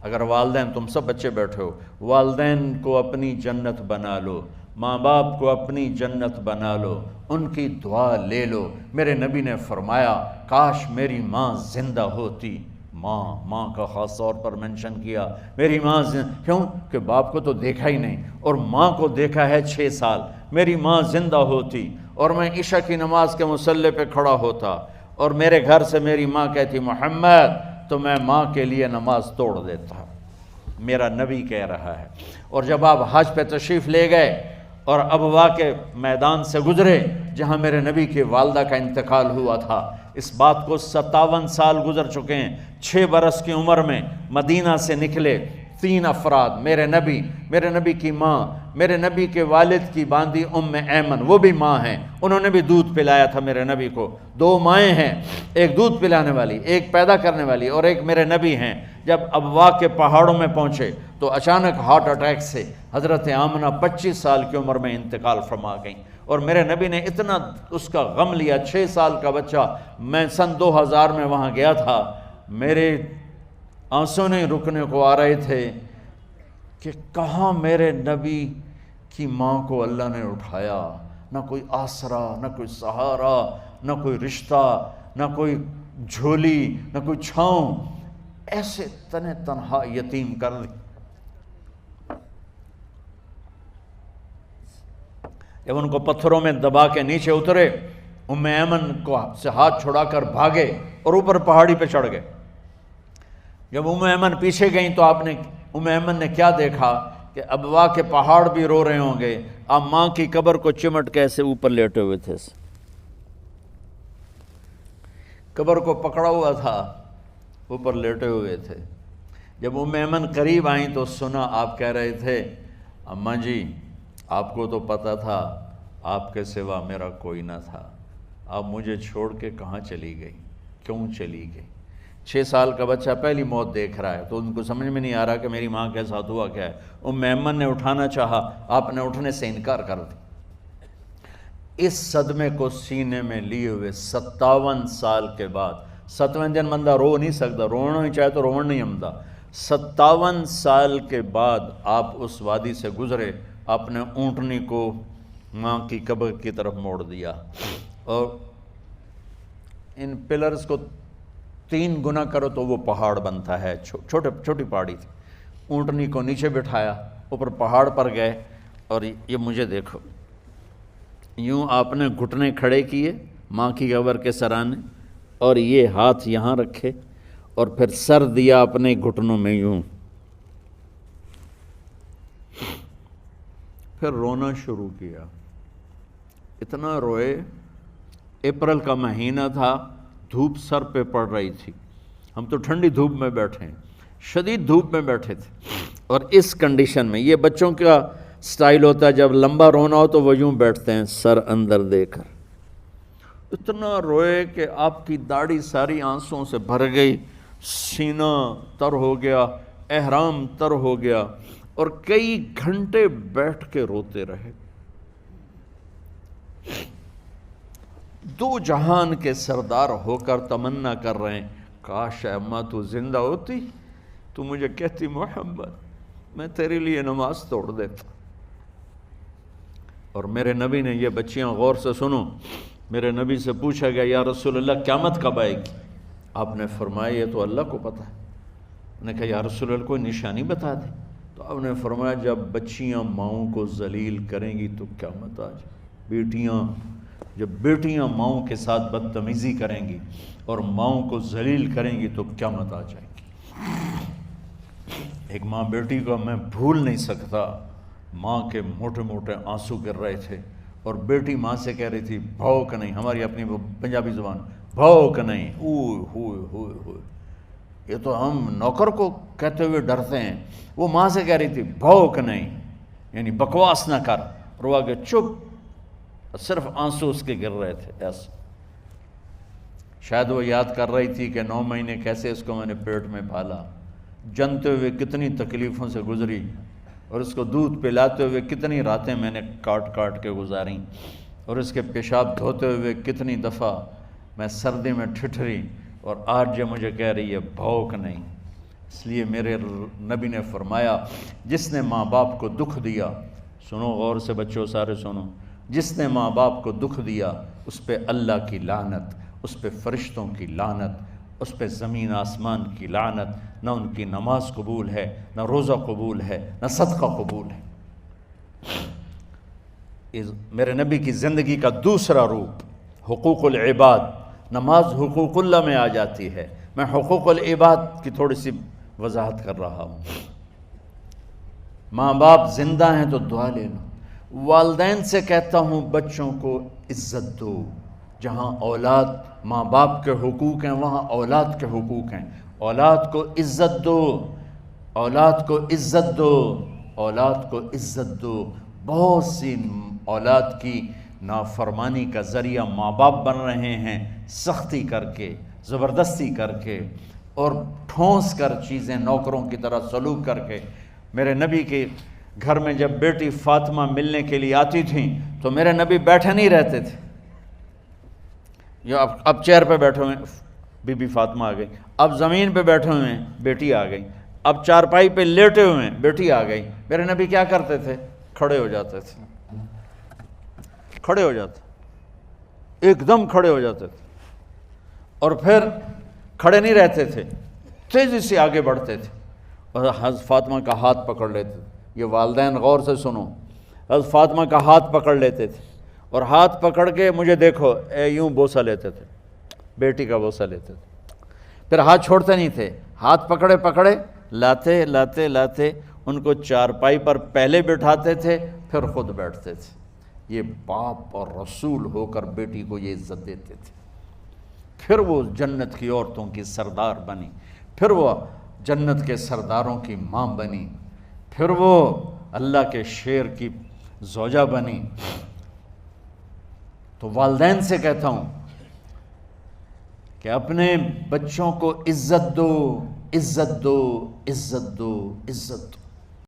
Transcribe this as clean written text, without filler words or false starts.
اگر والدین، تم سب بچے بیٹھے ہو، والدین کو اپنی جنت بنا لو، ماں باپ کو اپنی جنت بنا لو، ان کی دعا لے لو۔ میرے نبی نے فرمایا کاش میری ماں زندہ ہوتی۔ ماں کا خاص طور پر منشن کیا، میری ماں کیوں کہ باپ کو تو دیکھا ہی نہیں، اور ماں کو دیکھا ہے 6 سال۔ میری ماں زندہ ہوتی اور میں عشاء کی نماز کے مصلی پہ کھڑا ہوتا اور میرے گھر سے میری ماں کہتی محمد، تو میں ماں کے لیے نماز توڑ دیتا۔ میرا نبی کہہ رہا ہے۔ اور جب آپ حج پہ تشریف لے گئے اور ابوا کے میدان سے گزرے جہاں میرے نبی کی والدہ کا انتقال ہوا تھا، اس بات کو 57 سال گزر چکے ہیں۔ 6 برس کی عمر میں مدینہ سے نکلے 3 افراد، میرے نبی کی ماں، میرے نبی کے والد کی باندی ایمن، وہ بھی ماں ہیں، انہوں نے بھی دودھ پلایا تھا میرے نبی کو۔ 2 مائیں ہیں، ایک دودھ پلانے والی، ایک پیدا کرنے والی، اور ایک میرے نبی ہیں۔ جب ابوا کے پہاڑوں میں پہنچے تو اچانک ہارٹ اٹیک سے حضرت آمنہ 25 سال کی عمر میں انتقال فرما گئیں، اور میرے نبی نے اتنا اس کا غم لیا۔ 6 سال کا بچہ، میں سن 2000 میں وہاں گیا تھا، میرے آنسو نہیں رکنے کو آ رہے تھے کہ کہاں میرے نبی کی ماں کو اللہ نے اٹھایا، نہ کوئی آسرا، نہ کوئی سہارا، نہ کوئی رشتہ، نہ کوئی جھولی، نہ کوئی چھاؤں، ایسے تنہا یتیم کر دی۔ جب ان کو پتھروں میں دبا کے نیچے اترے، ایمن کو سے ہاتھ چھڑا کر بھاگے اور اوپر پہاڑی پہ چڑھ گئے۔ جب ایمن پیچھے گئیں تو ایمن نے کیا دیکھا کہ ابوا کے پہاڑ بھی رو رہے ہوں گے، آپ ماں کی قبر کو چمٹ کے ایسے اوپر لیٹے ہوئے تھے، قبر کو پکڑا ہوا تھا، اوپر لیٹے ہوئے تھے۔ جب ایمن قریب آئیں تو سنا آپ کہہ رہے تھے اماں جی، آپ کو تو پتہ تھا آپ کے سوا میرا کوئی نہ تھا، آپ مجھے چھوڑ کے کہاں چلی گئی، کیوں چلی گئی؟ 6 سال کا بچہ پہلی موت دیکھ رہا ہے تو ان کو سمجھ میں نہیں آ رہا کہ میری ماں کے ساتھ ہوا کیا ہے۔ ایمن نے اٹھانا چاہا، آپ نے اٹھنے سے انکار کر دی۔ اس صدمے کو سینے میں لیے ہوئے 57 سال کے بعد، 7ویں دن بندہ رو نہیں سکتا، رونا ہی چاہے تو رونا نہیں آمدا، 57 سال کے بعد آپ اس وادی سے گزرے، آپ نے اونٹنی کو ماں کی قبر کی طرف موڑ دیا، اور ان پلرز کو 3 گنا کرو تو وہ پہاڑ بنتا ہے، چھوٹی پہاڑی تھی۔ اونٹنی کو نیچے بٹھایا، اوپر پہاڑ پر گئے، اور یہ مجھے دیکھو، یوں آپ نے گھٹنے کھڑے کیے ماں کی قبر کے سرانے، اور یہ ہاتھ یہاں رکھے، اور پھر سر دیا اپنے گھٹنوں میں یوں، پھر رونا شروع کیا۔ اتنا روئے، اپریل کا مہینہ تھا، دھوپ سر پہ پڑ رہی تھی، ہم تو ٹھنڈی دھوپ میں بیٹھے ہیں، شدید دھوپ میں بیٹھے تھے، اور اس کنڈیشن میں یہ بچوں کا سٹائل ہوتا ہے، جب لمبا رونا ہو تو وہ یوں بیٹھتے ہیں سر اندر دے کر۔ اتنا روئے کہ آپ کی داڑھی ساری آنسوں سے بھر گئی، سینہ تر ہو گیا، احرام تر ہو گیا، اور کئی گھنٹے بیٹھ کے روتے رہے۔ 2 جہان کے سردار ہو کر تمنا کر رہے ہیں کاش اماں تو زندہ ہوتی، تو مجھے کہتی محمد میں تیرے لیے نماز توڑ دیتا۔ اور میرے نبی نے، یہ بچیاں غور سے سنو، میرے نبی سے پوچھا گیا یا رسول اللہ قیامت کب آئے گی؟ آپ نے فرمایا یہ تو اللہ کو پتہ ہے۔ میں نے کہا یا رسول اللہ کوئی نشانی بتا دیں، تو آپ نے فرمایا جب بچیاں ماؤں کو ذلیل کریں گی تو قیامت آ جائے۔ جب بیٹیاں ماؤں کے ساتھ بدتمیزی کریں گی اور ماؤں کو ذلیل کریں گی تو قیامت آ جائے گی۔ ایک ماں بیٹی کو میں بھول نہیں سکتا، ماں کے موٹے موٹے آنسو گر رہے تھے، اور بیٹی ماں سے کہہ رہی تھی بھوک نہیں، ہماری اپنی پنجابی زبان، بھوک نہیں، اوئے ہوئے ہوئے ہوئے، یہ تو ہم نوکر کو کہتے ہوئے ڈرتے ہیں، وہ ماں سے کہہ رہی تھی بھوک نہیں، یعنی بکواس نہ کر، اور وہ آگے چپ، صرف آنسو اس کے گر رہے تھے ایسے۔ شاید وہ یاد کر رہی تھی کہ 9 مہینے کیسے اس کو میں نے پیٹ میں پالا، جنتے ہوئے کتنی تکلیفوں سے گزری، اور اس کو دودھ پلاتے ہوئے کتنی راتیں میں نے کاٹ کاٹ کے گزاریں، اور اس کے پیشاب دھوتے ہوئے کتنی دفعہ میں سردی میں ٹھٹھری، اور آج یہ مجھے کہہ رہی ہے بھوک نہیں۔ اس لیے میرے نبی نے فرمایا جس نے ماں باپ کو دکھ دیا، سنو غور سے بچوں سارے سنو، جس نے ماں باپ کو دکھ دیا اس پہ اللہ کی لعنت، اس پہ فرشتوں کی لعنت، اس پہ زمین آسمان کی لعنت، نہ ان کی نماز قبول ہے، نہ روزہ قبول ہے، نہ صدقہ قبول ہے۔ میرے نبی کی زندگی کا دوسرا روپ حقوق العباد، نماز حقوق اللہ میں آ جاتی ہے، میں حقوق العباد کی تھوڑی سی وضاحت کر رہا ہوں۔ ماں باپ زندہ ہیں تو دعا لے لو۔ والدین سے کہتا ہوں بچوں کو عزت دو، جہاں اولاد ماں باپ کے حقوق ہیں وہاں اولاد کے حقوق ہیں، اولاد کو عزت دو، اولاد کو عزت دو، اولاد کو عزت دو۔ بہت سی اولاد کی نافرمانی کا ذریعہ ماں باپ بن رہے ہیں، سختی کر کے، زبردستی کر کے اور ٹھونس کر چیزیں نوکروں کی طرح سلوک کر کے۔ میرے نبی کے گھر میں جب بیٹی فاطمہ ملنے کے لیے آتی تھیں تو میرے نبی بیٹھے نہیں رہتے تھے، یا اب چیئر پہ بیٹھے ہوئے بی بی فاطمہ آ گئی، اب زمین پہ بیٹھے ہوئے ہیں بیٹی آ گئی، اب چارپائی پہ لیٹے ہوئے ہیں بیٹی آ گئی۔ میرے نبی کیا کرتے تھے؟ کھڑے ہو جاتے تھے، کھڑے ہو جاتے، ایک دم کھڑے ہو جاتے تھے، اور پھر کھڑے نہیں رہتے تھے، تیزی سے آگے بڑھتے تھے اور حضرت فاطمہ کا ہاتھ پکڑ لیتے تھے۔ یہ والدین غور سے سنو، حضرت فاطمہ کا ہاتھ پکڑ لیتے تھے اور ہاتھ پکڑ کے مجھے دیکھو یوں بوسہ لیتے تھے، بیٹی کا بوسہ لیتے تھے، پھر ہاتھ چھوڑتے نہیں تھے، ہاتھ پکڑے پکڑے لاتے لاتے لاتے ان کو چارپائی پر پہلے بٹھاتے تھے پھر خود بیٹھتے تھے۔ یہ باپ اور رسول ہو کر بیٹی کو یہ عزت دیتے تھے۔ پھر وہ جنت کی عورتوں کی سردار بنی، پھر وہ جنت کے سرداروں کی ماں بنی، پھر وہ اللہ کے شیر کی زوجہ بنی۔ تو والدین سے کہتا ہوں کہ اپنے بچوں کو عزت دو، عزت دو، عزت دو، عزت دو۔